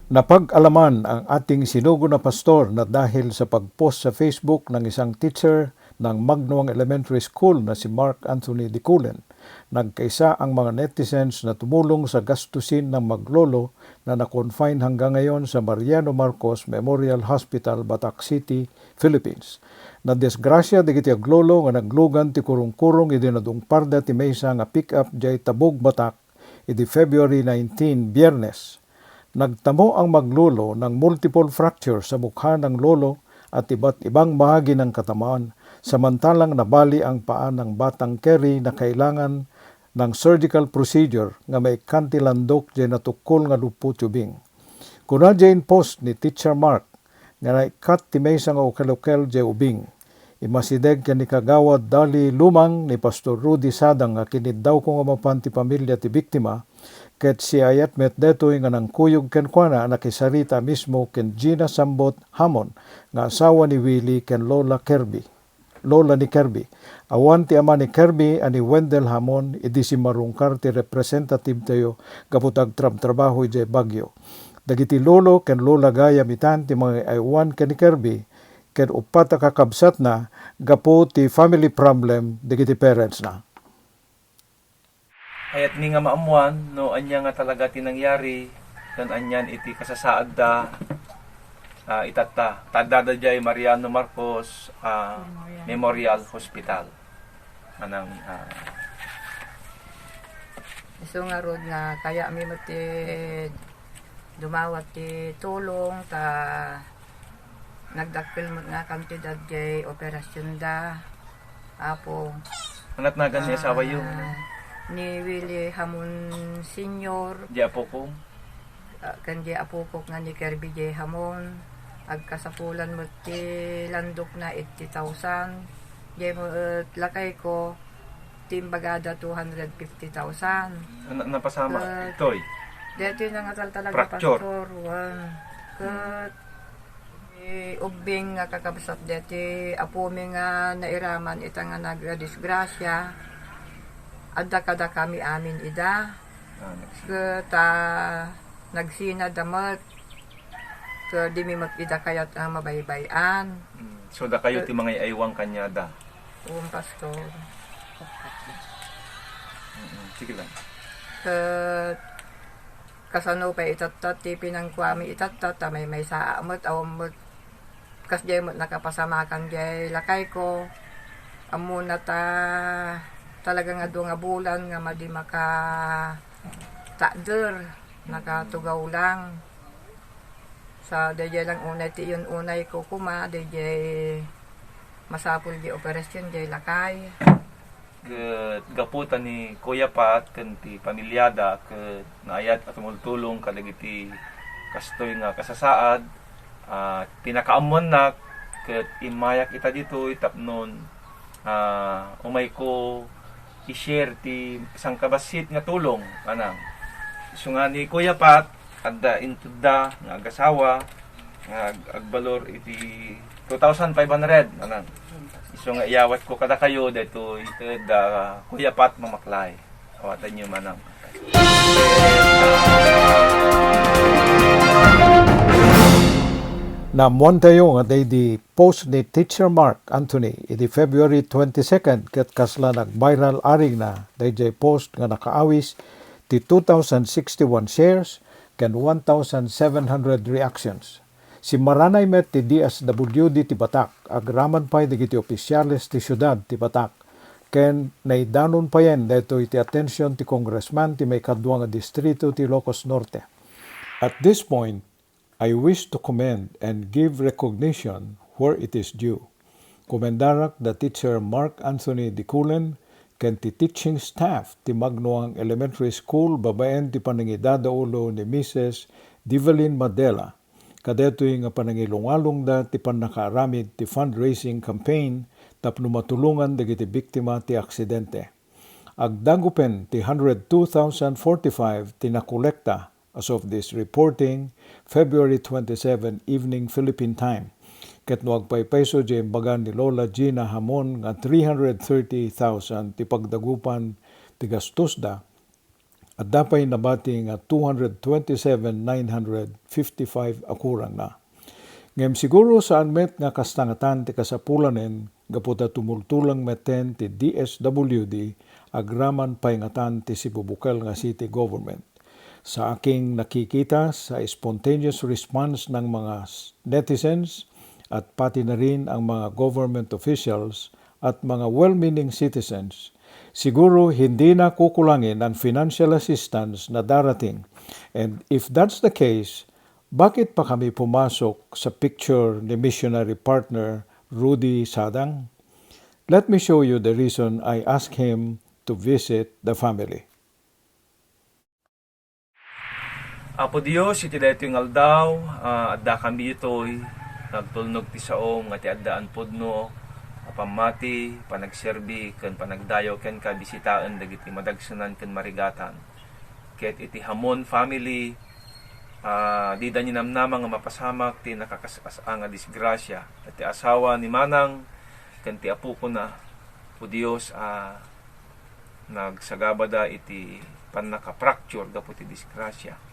Napag-alaman ang ating sinugo na pastor na dahil sa pag-post sa Facebook ng isang teacher ng Magnuang Elementary School na si Mark Anthony Diculen, nagkaisa ang mga netizens na tumulong sa gastusin ng maglolo na na-confine hanggang ngayon sa Mariano Marcos Memorial Hospital, Batak City, Philippines. Na desgrasya digiti aglolo nga naglugan ti kurong-kurong idinadong parda ti maysa nga pick-up jay Tabog, Batak, idi February 19, Biyernes. Nagtamo ang maglolo ng multiple fracture sa mukha ng lolo at iba't ibang bahagi ng katawan, samantalang nabali ang paa ng batang Kerry na kailangan ng surgical procedure nga may kantilandok jay natukol nga lupo tubing. Kuna jay post ni Teacher Mark nga naikat ti maysa nga ukel-ukel jay ubing. Imasideg ken ni kagawad dali lumang ni Pastor Rudy Sadang nga kinid daw ko nga mapan ti pamilya ti biktima, ket si ayat met detoy nga nang kuyog ken kuana nakisarita mismo ken Gina Sambot Hamon nga asawa ni Willie ken Lola ni Kirby. Awan ti ama ni Kirby ani Wendell Hamon idi si marungkar ti representative tayo kaputag trabaho jay Bagyo. Dagiti lolo ken lola gaya mitan ti mga aywan ken ni Kirby ken upat a kakabsat na gapo ti family problem dagiti parents na. Ayat ni nga maamuan, no, anya nga talaga tinangyari, kan anyan iti kasasaad da, itata, tadada jay Mariano Marcos Memorial Hospital. Manang, So nga rod nga, kaya mi mati dumawat ti tulong, ta nagdakpil mo nga kantidad jay operasyon da, apo. anat nagan niya asawa yung, ni Willie Hamon Senior, di apo ko, kan di apukok nga ni Kirby J. Hamon, agkasapulan mo ti landok na 80,000, di mo lakay ko, timbagada 250,000. napasama, itoy, Dito na nga talaga fracture. pastor, kat ubing nga kakabsat dito, apo mi nga nairaman ita nga nagdisgrasya, adda kada kami amin ida, ta nagsina damat, so di mi ida kayat ang mabaybayan. So da kayo ti mga aywang kanyada. Pastor. Sige lang. Kasano pa itatat, ti pinangkwami itatat, may saamot, awamot, kas jay mo nakapasamakan jay lakay ko, amuna ta, talaga nga doon nga bulan nga madi maka takder, nakatugaw lang. Sa dayay lang unay ti yun unay ko kuma, dayay masapul di operasyon jay lakay. Gaputan ni Kuya Pat ken ti pamilyada ket naayat at tumultulong kadagiti kastoy nga kasasaad, pinakaamon na ket imayak ita dito tapnon umay ko i-share ti isang kabasit nga tulong anang isu nga ni Kuya Pat adda intudda nga agasawa nga agbalor iti 2,500 anang isu nga iyawat ko kada kayo dito da Kuya Pat mamaklay awatan niyo manang Namuan tayo nga day di post ni Teacher Mark Anthony iti February 22 ket kasla nag-viral aring na day post nga nakaawis ti 2,061 shares ken 1,700 reactions. Si Maranay met ti DSWD ti Batak agraman pay digiti opisyales ti syudad ti Batak ken naidanon pa yan dito iti atensyon ti congressman ti may kadwa nga distrito ti Ilocos Norte. At this point, I wish to commend and give recognition where it is due. Comendarak the Teacher Mark Anthony Diculen ken ti teaching staff ti Magnuang Elementary School babaen ti panangidadaulo ni Mrs. Divelin Madela. Kadetoy nga panangilungalong da ti panakaaramid ti fundraising campaign tapno matulungan dagiti biktima ti aksidente. Agdagupen ti 102,045 ti nakolekta as of this reporting, February 27 evening Philippine time. Ket no agpaypayso jay bagan ni Lola Gina Hamon nga 330,000 ti pagdagupan ti gastos da At dapay nabati nga 227,955 akurang na. Ngem siguro saan met nga kastangatan ti kasapulanen gaputa tumultulang meten ti DSWD agraman paingatan ti sibubukal nga city government. Sa aking nakikita sa spontaneous response ng mga netizens at pati na rin ang mga government officials at mga well-meaning citizens, siguro hindi na kukulangin ang financial assistance na darating. And if that's the case, bakit pa kami pumasok sa picture ni missionary partner Rudy Sadang? Let me show you the reason I asked him to visit the family. Apo Dios, iti dayto yung aldaw, adda kami ito'y nagtulnog ti saong ati addaan podno, pamati, panagserbi, ken panagdayo ken kabisitaan dagiti madagsanan ken marigatan. Ket iti Hamon family, di da namnama nga mapasamak ti nakakasasa nga disgrasya. At ti asawa ni Manang, ken ti apo ko na, po Dios, nagsagabada iti panaka-fracture gapu ti disgrasya.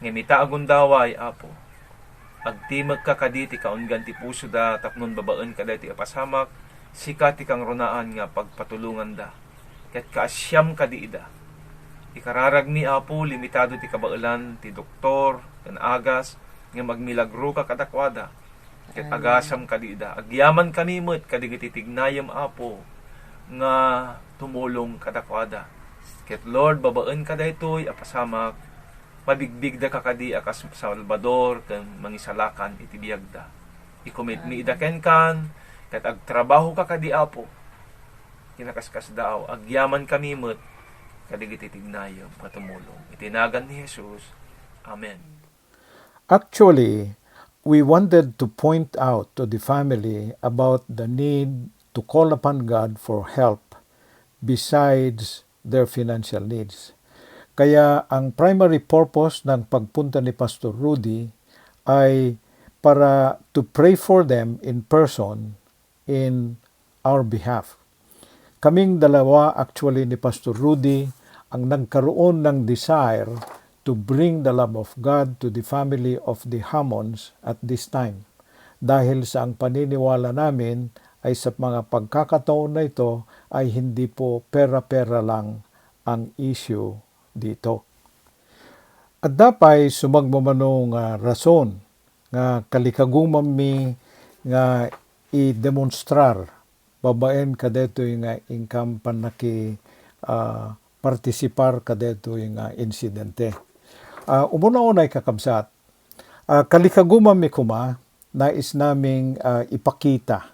Ngimita agundaway, apo, agtimag ka kaditi kaungan ti puso da, tapnon babaan ka ti apasamak, sikati kang runaan nga pagpatulungan da. Ket kaasyam kadiida. Ikararag mi apo, limitado ti kabailan, ti doktor, ken agas, nga magmilagro ka kadakwada. Ket agasam kadiida. Agyaman kami met kadigiti tignayam apo, nga tumulong kadakwada. Ket Lord, babaan ka daytoy apasamak, mabigbig da kakadi akas Salvador, ken mangisalakan iti biyagda. Ikomit mi ida ken kan, ket agtrabaho kakadi apo, kinakaskas daaw, agyaman kami met, kadigiti tignayam patumulong. Itinagan ni Jesus. Amen. Actually, we wanted to point out to the family about the need to call upon God for help besides their financial needs. Kaya ang primary purpose ng pagpunta ni Pastor Rudy ay para to pray for them in person in our behalf. Kaming dalawa actually ni Pastor Rudy ang nagkaroon ng desire to bring the love of God to the family of the Hamons at this time. Dahil sa ang paniniwala namin ay sa mga pagkakataon na ito ay hindi po pera-pera lang ang issue dito. At dapay sumagmamanong rason nga kalikagumam mi nga i-demonstrar babaen kadeto nga income panaki partisipar kadeto nga insidente. Umuna-unay kakabsat, kalikagumam mi kuma nais naming ipakita,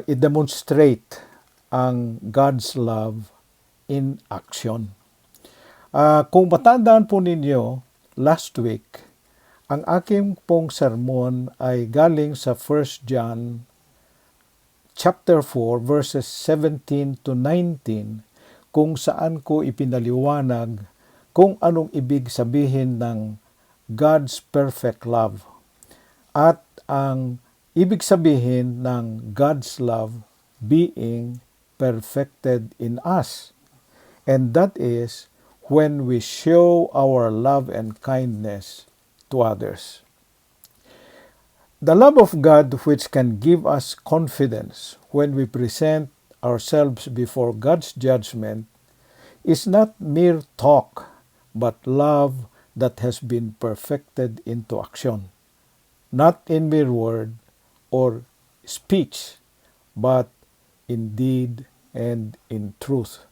i-demonstrate ang God's love in action. Kung matandaan po ninyo, last week, ang aking pong sermon ay galing sa 1 John chapter 4 verses 17 to 19 kung saan ko ipinaliwanag kung anong ibig sabihin ng God's perfect love at ang ibig sabihin ng God's love being perfected in us. And that is when we show our love and kindness to others. The love of God which can give us confidence when we present ourselves before God's judgment is not mere talk, but love that has been perfected into action, not in mere word or speech, but in deed and in truth.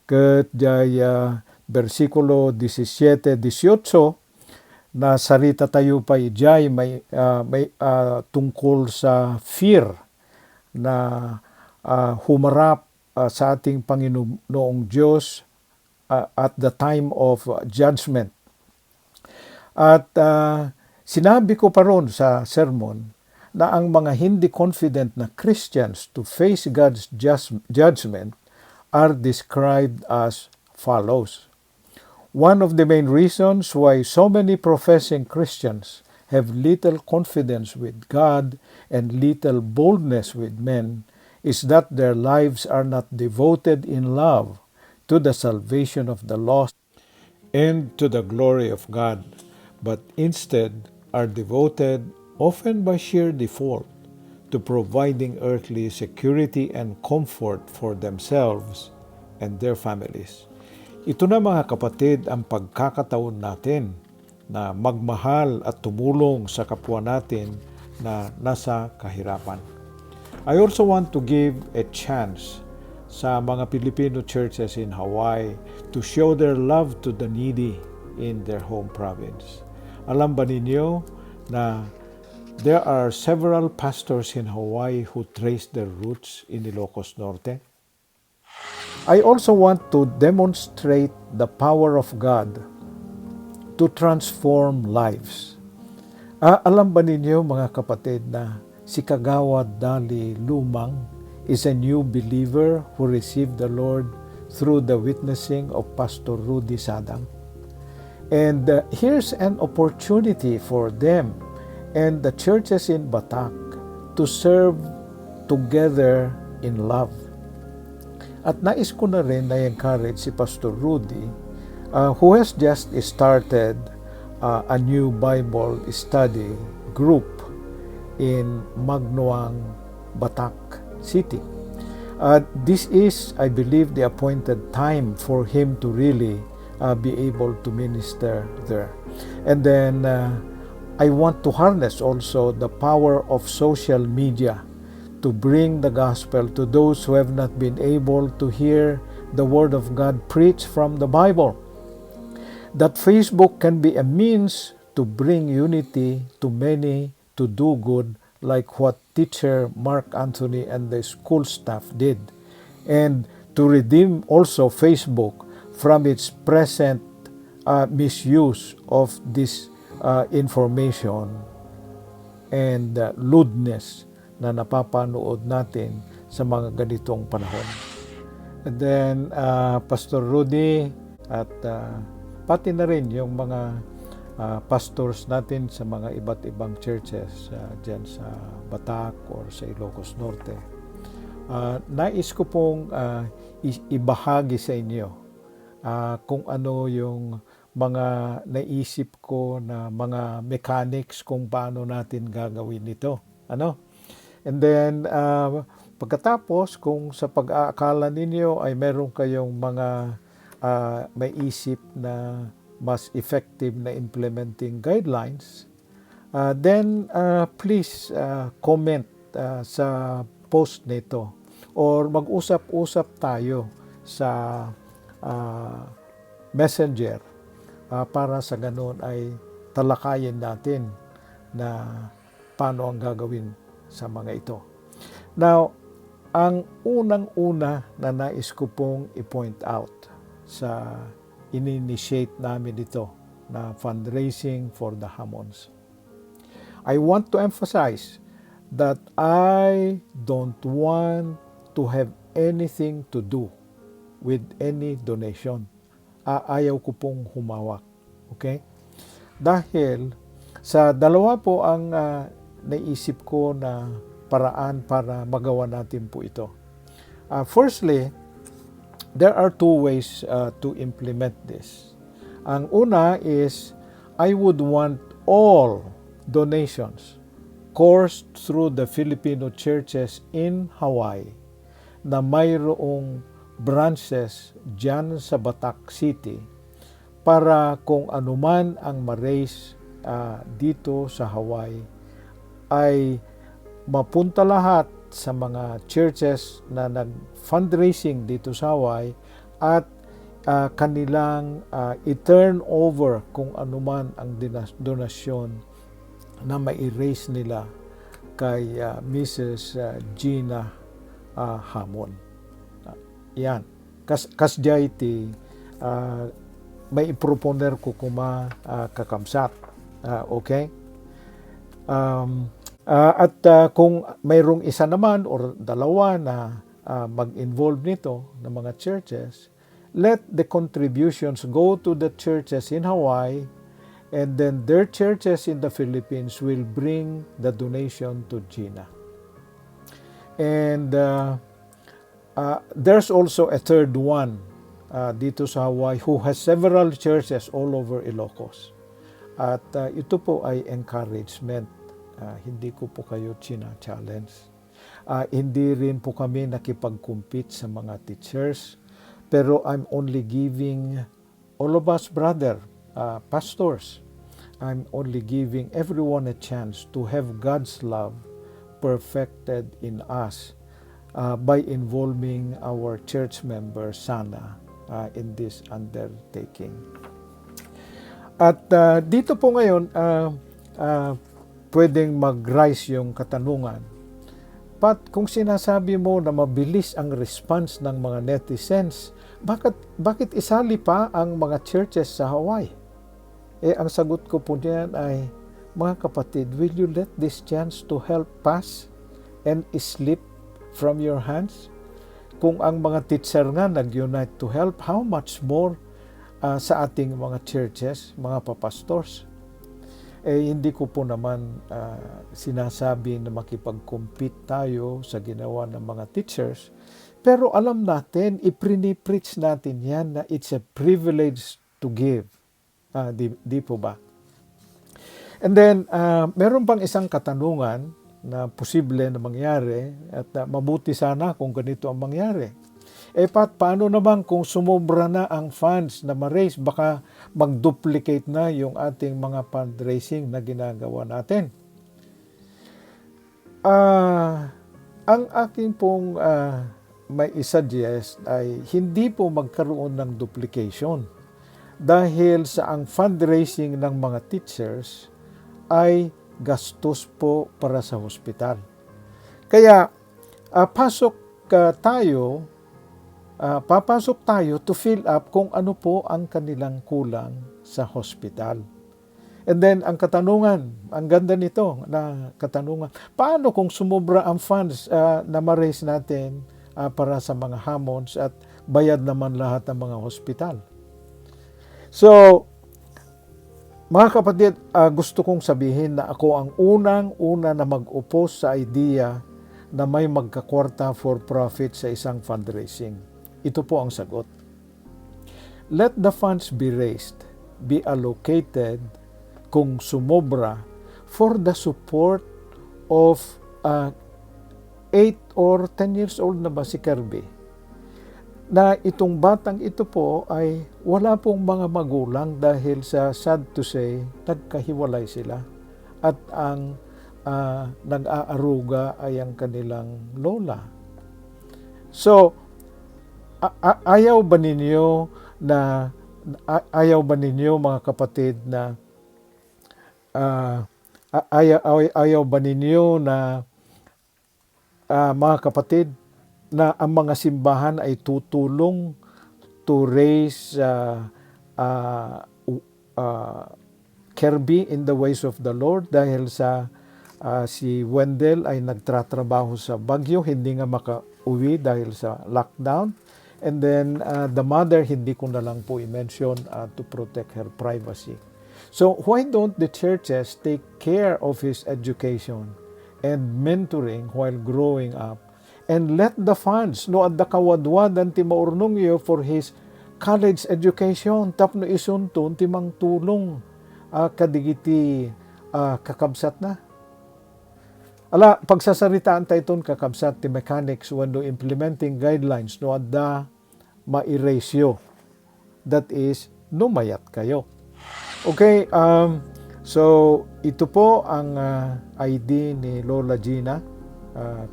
Ket jaya versikulo 17-18 na sarita tayo pa ijay may tungkol sa fear na humarap sa ating Panginoong Diyos at the time of judgment. At sinabi ko pa ron sa sermon na ang mga hindi confident na Christians to face God's judgment are described as follows. One of the main reasons why so many professing Christians have little confidence with God and little boldness with men is that their lives are not devoted in love to the salvation of the lost, and to the glory of God, but instead are devoted, often by sheer default, to providing earthly security and comfort for themselves and their families. Ito na mga kapatid ang pagkakataon natin na magmahal at tumulong sa kapwa natin na nasa kahirapan. I also want to give a chance sa mga Filipino churches in Hawaii to show their love to the needy in their home province. Alam ba ninyo na there are several pastors in Hawaii who trace their roots in Ilocos Norte? I also want to demonstrate the power of God to transform lives. Alam ba ninyo mga kapatid na si Kagawad Dali Lumang is a new believer who received the Lord through the witnessing of Pastor Rudy Sadang? And here's an opportunity for them and the churches in Batak to serve together in love. At nais ko na rin na-encourage si Pastor Rudy who has just started a new Bible study group in Magnuang, Batak City. This is, I believe, the appointed time for him to really be able to minister there. And then I want to harness also the power of social media to bring the gospel to those who have not been able to hear the word of God preached from the Bible. That Facebook can be a means to bring unity to many to do good, like what teacher Mark Anthony and the school staff did, and to redeem also Facebook from its present misuse of this information and lewdness na napapanood natin sa mga ganitong panahon. And then, Pastor Rudy at pati na rin yung mga pastors natin sa mga iba't ibang churches dyan sa Batak or sa Ilocos Norte. Nais ko pong ibahagi sa inyo kung ano yung mga naisip ko na mga mechanics kung paano natin gagawin ito. And then, pagkatapos, kung sa pag-aakala ninyo ay meron kayong mga may isip na mas effective na implementing guidelines, then please comment sa post nito or mag-usap-usap tayo sa messenger para sa ganun ay talakayin natin na paano ang gagawin sa mga ito. Now, ang unang-una na nais ko pong i-point out sa in-initiate namin ito na fundraising for the Hamons. I want to emphasize that I don't want to have anything to do with any donation. Ayaw ko pong humawak. Okay? Dahil sa dalawa po ang naisip ko na paraan para magawa natin po ito. Firstly, there are two ways to implement this. Ang una is, I would want all donations coursed through the Filipino churches in Hawaii na mayroong branches dyan sa Batak City para kung anuman ang ma-raise dito sa Hawaii ay mapunta lahat sa mga churches na nag-fundraising dito sa Hawaii at kanilang i-turn over kung anuman ang donasyon na mai-raise nila kay Mrs. Gina Hamon. Yan. Kasjay ti may iproponer ko kuma kakamsat. Okay? At kung mayroong isa naman or dalawa na mag-involve nito ng mga churches, let the contributions go to the churches in Hawaii and then their churches in the Philippines will bring the donation to Gina. And there's also a third one dito sa Hawaii who has several churches all over Ilocos. At ito po ay encouragement. Hindi ko po kayo china-challenge. Hindi rin po kami nakipag-compete sa mga teachers. Pero I'm only giving all of us, brother, pastors, I'm only giving everyone a chance to have God's love perfected in us by involving our church members sana in this undertaking. At dito po ngayon, pwedeng mag-rise yung katanungan. Pat, kung sinasabi mo na mabilis ang response ng mga netizens, bakit isali pa ang mga churches sa Hawaii? Ang sagot ko po niyan ay, mga kapatid, will you let this chance to help pass and slip from your hands? Kung ang mga teacher nga nag-unite to help, how much more sa ating mga churches, mga papastors? Hindi ko po naman sinasabi na makipag-compete tayo sa ginawa ng mga teachers. Pero alam natin, iprini-preach natin yan na it's a privilege to give. Di po ba? And then, meron pang isang katanungan na posible na mangyari at mabuti sana kung ganito ang mangyari. Paano naman kung sumobra na ang funds na ma-raise, baka mag-duplicate na yung ating mga fundraising na ginagawa natin? Ang aking pong may isuggest ay hindi po magkaroon ng duplication dahil sa ang fundraising ng mga teachers ay gastos po para sa hospital. Kaya papasok tayo to fill up kung ano po ang kanilang kulang sa hospital. And then ang katanungan, ang ganda nito na katanungan, paano kung sumobra ang funds na ma-raise natin para sa mga hamons at bayad naman lahat ng mga hospital? So, mga kapatid, gusto kong sabihin na ako ang unang-una na mag-oppose sa idea na may magkakwarta for profit sa isang fundraising. Ito po ang sagot. Let the funds be raised, be allocated kung sumobra for the support of 8 or 10 years old na ba si Kirby? Na itong batang ito po ay wala pong mga magulang dahil sa sad to say, nagkahiwalay sila. At ang nag-aaruga ay ang kanilang lola. So, ayaw ba ninyo mga kapatid na ayaw ba ninyo na mga kapatid na ang mga simbahan ay tutulong to raise Kirby in the ways of the Lord dahil sa si Wendell ay nagtratrabaho sa Baguio, hindi nga makauwi dahil sa lockdown. And then the mother, hindi ko na lang po i-mention to protect her privacy. So why don't the churches take care of his education and mentoring while growing up? And let the funds, no, at the kawadwadan ti maurnong iyo for his college education, tapno isunton ti mang tulong kadigiti kakabsat na. Pagsasaritaan tayo itong kakabsat ti mechanics when do implementing guidelines, no, at the ma-erasyo. That is, numayat kayo. Okay, so ito po ang ID ni Lola Gina.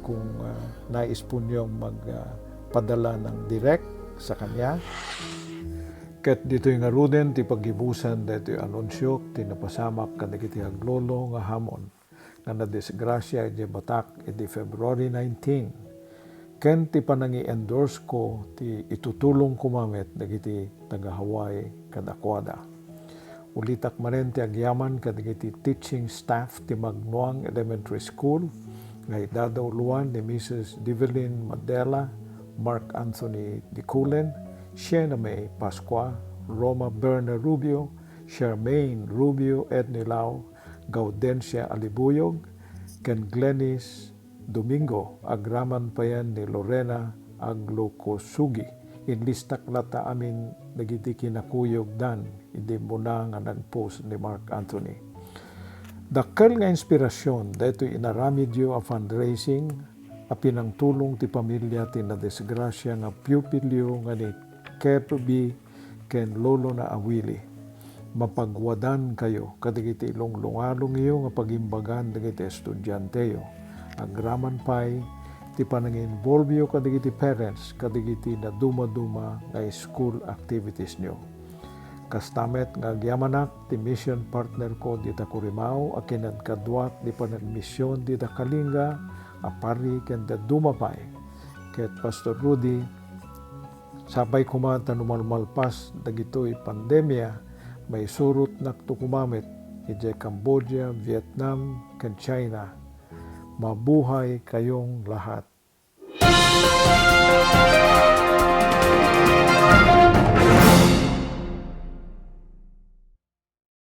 Kung nais po niyong magpadala ng direct sa kanya. Ket dito yung aruden, ti paggibusan, dito yung anunsyo, ti napasamak kadagiti aglolo nga hamon, nga nadisgrasya di batak di February 19. Ken ti panangi-endorse ko, ti itutulong kumamit, dagiti taga-Hawaii kadakwada. Ulitak manen ti agyaman kadagiti teaching staff ti Magnuang Elementary School, ngay dadawluan ni Mrs. Divelin Madela, Mark Anthony Diculen, siya na may Pasqua, Roma Berna Rubio, Charmaine Rubio Ednilao, Gaudencia Alibuyog, ken Glenis Domingo, agraman pa yan ni Lorena Aglocosugi. inlistak lata amin dagiti kinakuyog dan hindi mo na nga nag-post ni Mark Anthony. Dakkel nga inspirasyon daytoy inaramidyo a fundraising a pinangtulong ti pamilya ti nadisgrasya nga pupilyo nga ni Kepi ken lolo na awili. Mapagwadan kayo kadagiti ilong-lungalong iyo nga pagimbagan dagiti estudyanteyo. Agraman pay ti panang-involve kadagiti parents kadagiti na duma-duma nga school activities nyo. Kastamet nga agyamanak ti mission partner ko dita Kurimao akin kadwat di panagmisyon dita Kalinga apari ken da dumapay ket Pastor Rudy sabay kumanta numalmalpas dagitoy pandemya may surut naktukumamit ije Cambodia, Vietnam ken China. Mabuhay kayong lahat.